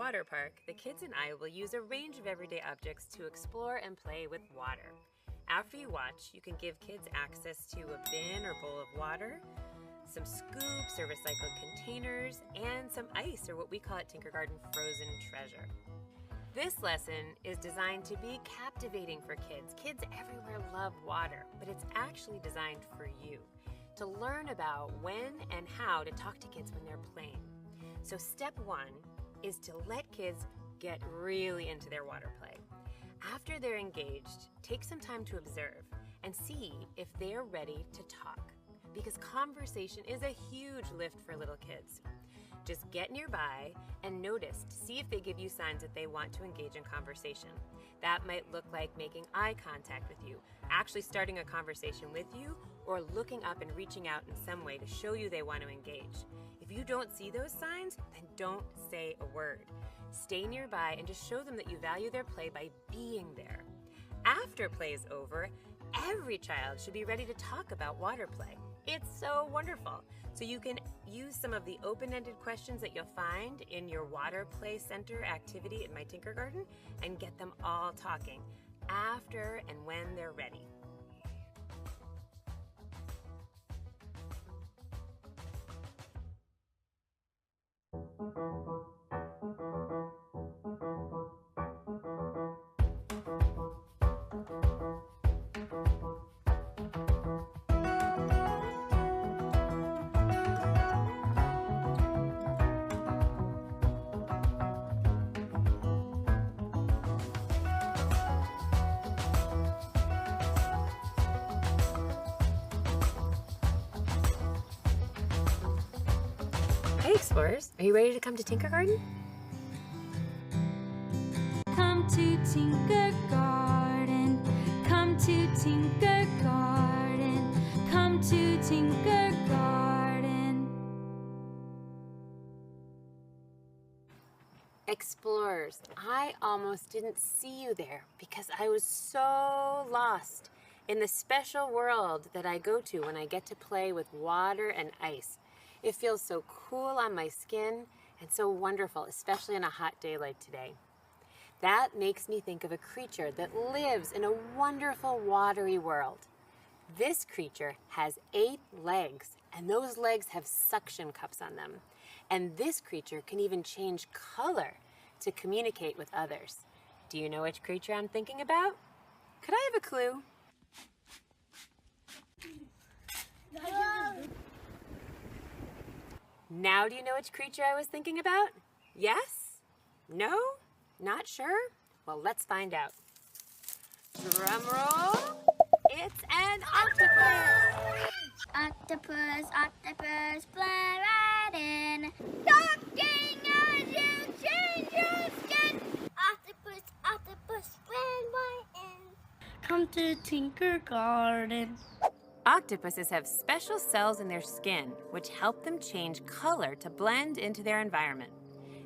water park, the kids and I will use a range of everyday objects to explore and play with water. After you watch, you can give kids access to a bin or bowl of water, some scoops or recycled containers, and some ice, or what we call at Tinkergarten, frozen treasure. This lesson is designed to be captivating for kids. Kids everywhere love water, but it's actually designed for you to learn about when and how to talk to kids when they're playing. So step one is to let kids get really into their water play. After they're engaged, take some time to observe and see if they're ready to talk, because conversation is a huge lift for little kids. Just get nearby and notice to see if they give you signs that they want to engage in conversation. That might look like making eye contact with you, actually starting a conversation with you, or looking up and reaching out in some way to show you they want to engage. If you don't see those signs, then don't say a word. Stay nearby and just show them that you value their play by being there. After play is over, every child should be ready to talk about water play. It's so wonderful. So you can use some of the open-ended questions that you'll find in your Water Play Center activity at My Tinkergarten and get them all talking after and when they're ready. Hey Explorers, are you ready to come to Tinkergarten? Come to Tinkergarten, come to Tinkergarten, come to Tinkergarten. Explorers, I almost didn't see you there because I was so lost in the special world that I go to when I get to play with water and ice. It feels so cool on my skin and so wonderful, especially on a hot day like today. That makes me think of a creature that lives in a wonderful watery world. This creature has 8 legs, and those legs have suction cups on them. And this creature can even change color to communicate with others. Do you know which creature I'm thinking about? Could I have a clue? Now do you know which creature I was thinking about? Yes? No? Not sure? Well, let's find out. Drum roll. It's an octopus. Octopus, octopus, fly right in. Talking as you change your skin. Octopus, octopus, fly right in. Come to Tinkergarten. Octopuses have special cells in their skin which help them change color to blend into their environment.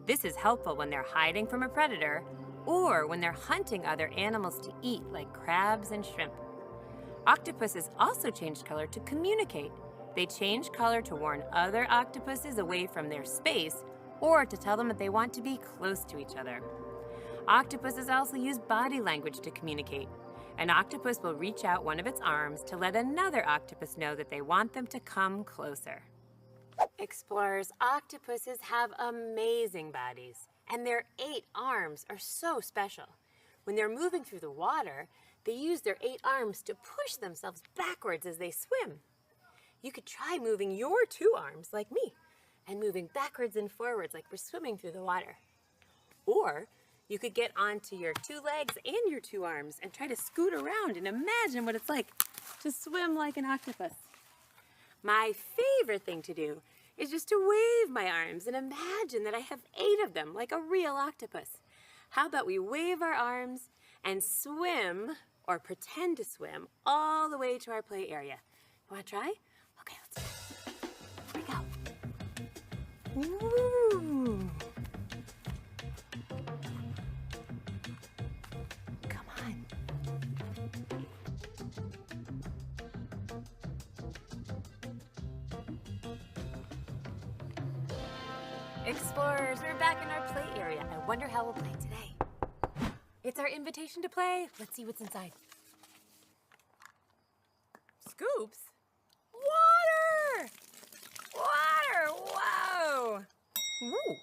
This is helpful when they're hiding from a predator or when they're hunting other animals to eat, like crabs and shrimp. Octopuses also change color to communicate. They change color to warn other octopuses away from their space or to tell them that they want to be close to each other. Octopuses also use body language to communicate. An octopus will reach out one of its arms to let another octopus know that they want them to come closer. Explorers, octopuses have amazing bodies, and their 8 arms are so special. When they're moving through the water, they use their 8 arms to push themselves backwards as they swim. You could try moving your 2 arms like me, and moving backwards and forwards like we're swimming through the water. Or you could get onto your 2 legs and your 2 arms and try to scoot around and imagine what it's like to swim like an octopus. My favorite thing to do is just to wave my arms and imagine that I have 8 of them like a real octopus. How about we wave our arms and swim, or pretend to swim, all the way to our play area? You want to try? Okay, let's go. Here we go. Ooh. Explorers, we're back in our play area. I wonder how we'll play today. It's our invitation to play. Let's see what's inside. Scoops? Water! Water! Whoa! Woo!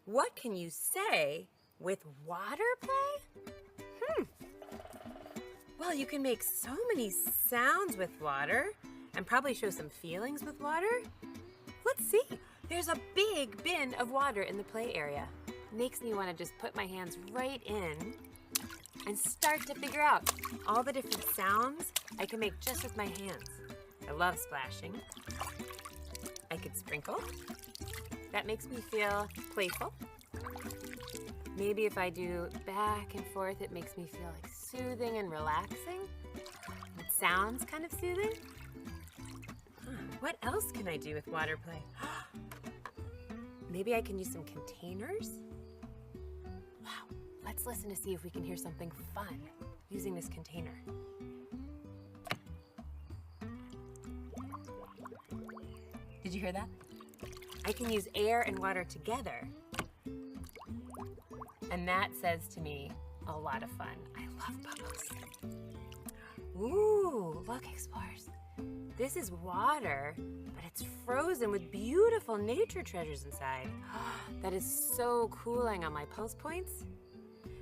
What can you say with water play? Well, you can make so many sounds with water and probably show some feelings with water. Let's see. There's a big bin of water in the play area. Makes me want to just put my hands right in and start to figure out all the different sounds I can make just with my hands. I love splashing. I could sprinkle. That makes me feel playful. Maybe if I do back and forth, it makes me feel like soothing and relaxing. It sounds kind of soothing. What else can I do with water play? Maybe I can use some containers? Wow, let's listen to see if we can hear something fun using this container. Did you hear that? I can use air and water together. And that says to me, a lot of fun. I love bubbles. Ooh, look, explorers. This is water, but it's frozen with beautiful nature treasures inside. That is so cooling on my pulse points.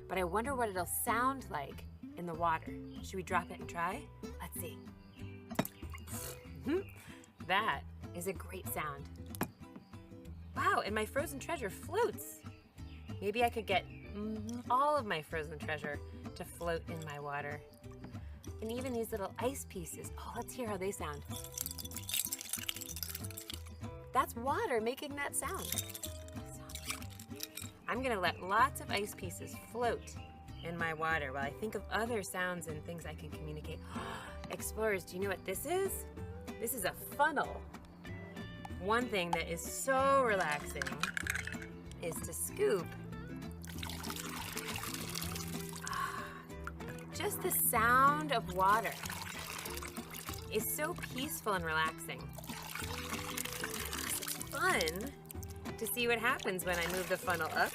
But I wonder what it'll sound like in the water. Should we drop it and try? Let's see. That is a great sound. Wow, and my frozen treasure floats. Maybe I could get all of my frozen treasure to float in my water. And even these little ice pieces. Oh, let's hear how they sound. That's water making that sound. I'm gonna let lots of ice pieces float in my water while I think of other sounds and things I can communicate. Explorers, do you know what this is? This is a funnel. One thing that is so relaxing is to scoop. Just the sound of water is so peaceful and relaxing. It's fun to see what happens when I move the funnel up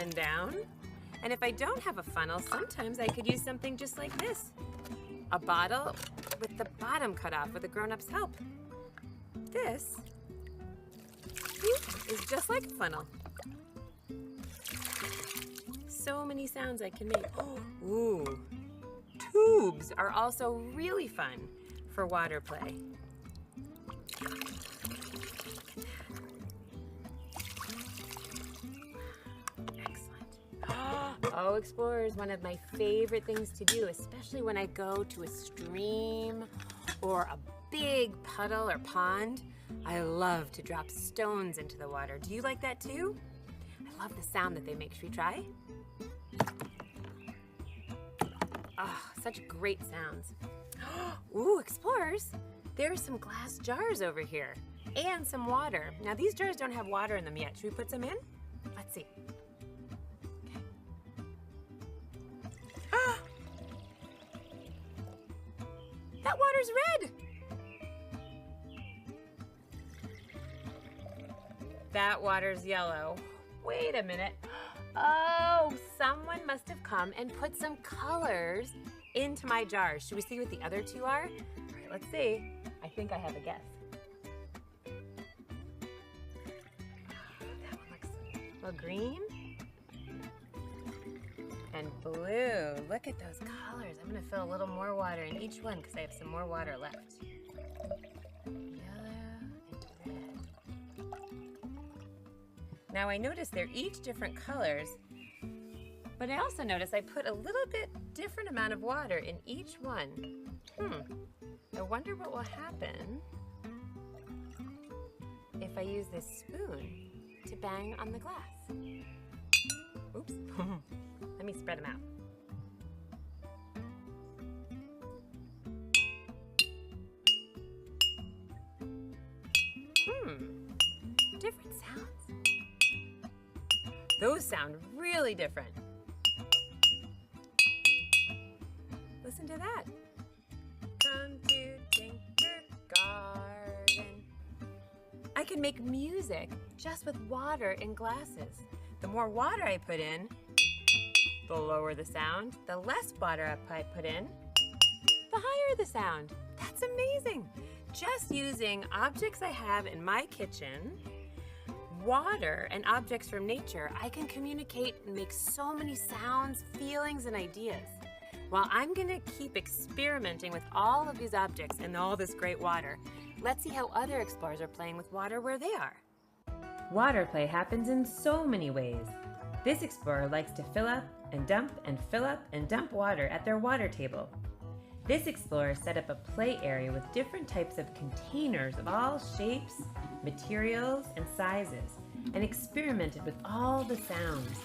and down. And if I don't have a funnel, sometimes I could use something just like this. A bottle with the bottom cut off with a grown-up's help. This is just like a funnel. So many sounds I can make. Oh, ooh. Tubes are also really fun for water play. Excellent. Oh, explorers, one of my favorite things to do, especially when I go to a stream or a big puddle or pond, I love to drop stones into the water. Do you like that too? I love the sound that they make. Should we try? Oh, such great sounds. Ooh, explorers, there's some glass jars over here and some water. Now these jars don't have water in them yet. Should we put some in? Let's see. Okay. Ah! That water's red. That water's yellow. Wait a minute. Oh, someone must have come and put some colors into my jars. Should we see what the other two are? All right, let's see. I think I have a guess. That one looks a little green and blue. Look at those colors. I'm gonna fill a little more water in each one because I have some more water left. Now I notice they're each different colors, but I also notice I put a little bit different amount of water in each one. I wonder what will happen if I use this spoon to bang on the glass. Oops, let me spread them out. Different sounds. Those sound really different. Listen to that. Come to Tinker Garden. can make music just with water in glasses. The more water I put in, the lower the sound. The less water I put in, the higher the sound. That's amazing. Just using objects I have in my kitchen, water, and objects from nature, I can communicate and make so many sounds, feelings, and ideas. While I'm gonna keep experimenting with all of these objects and all this great water, let's see how other explorers are playing with water where they are. Water play happens in so many ways. This explorer likes to fill up and fill up and dump water at their water table. This explorer set up a play area with different types of containers of all shapes, materials, and sizes, and experimented with all the sounds.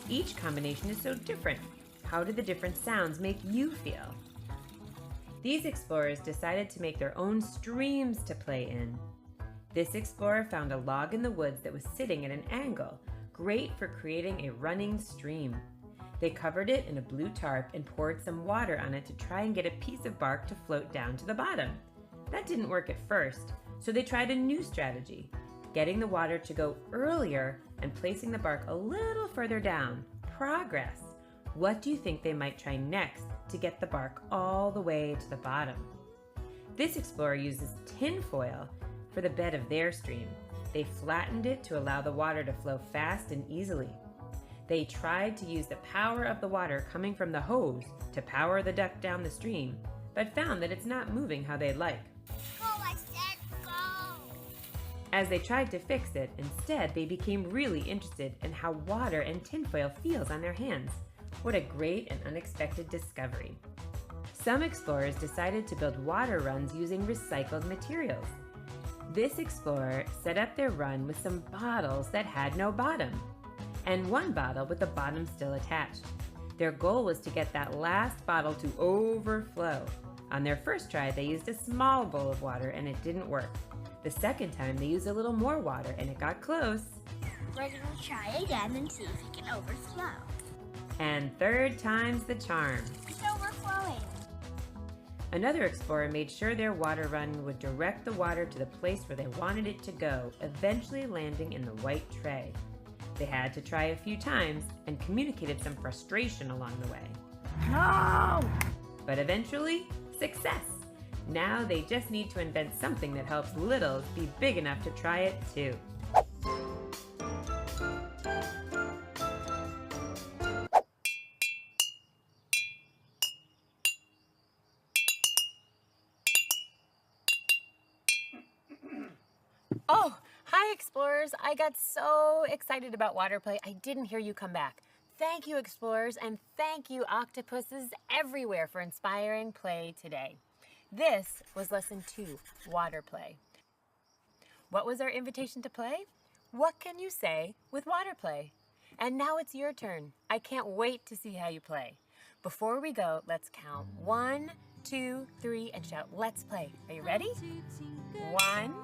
Each combination is so different. How do the different sounds make you feel? These explorers decided to make their own streams to play in. This explorer found a log in the woods that was sitting at an angle, great for creating a running stream. They covered it in a blue tarp and poured some water on it to try and get a piece of bark to float down to the bottom. That didn't work at first, so they tried a new strategy, getting the water to go earlier and placing the bark a little further down. Progress! What do you think they might try next to get the bark all the way to the bottom? This explorer uses tin foil for the bed of their stream. They flattened it to allow the water to flow fast and easily. They tried to use the power of the water coming from the hose to power the duck down the stream, but found that it's not moving how they'd like. Go, I said go. As they tried to fix it, instead they became really interested in how water and tinfoil feels on their hands. What a great and unexpected discovery. Some explorers decided to build water runs using recycled materials. This explorer set up their run with some bottles that had no bottom, and one bottle with the bottom still attached. Their goal was to get that last bottle to overflow. On their first try, they used a small bowl of water and it didn't work. The second time, they used a little more water and it got close. We're gonna try again and see if it can overflow. And third time's the charm. It's overflowing. Another explorer made sure their water run would direct the water to the place where they wanted it to go, eventually landing in the white tray. They had to try a few times and communicated some frustration along the way. No! But eventually, success! Now they just need to invent something that helps littles be big enough to try it too. Oh, hi explorers. I got so excited about water play, I didn't hear you come back. Thank you explorers, and thank you octopuses everywhere for inspiring play today. This was lesson 2, water play. What was our invitation to play? What can you say with water play? And now it's your turn. I can't wait to see how you play. Before we go, let's count 1, 2, 3, and shout, "Let's play." Are you ready? 1,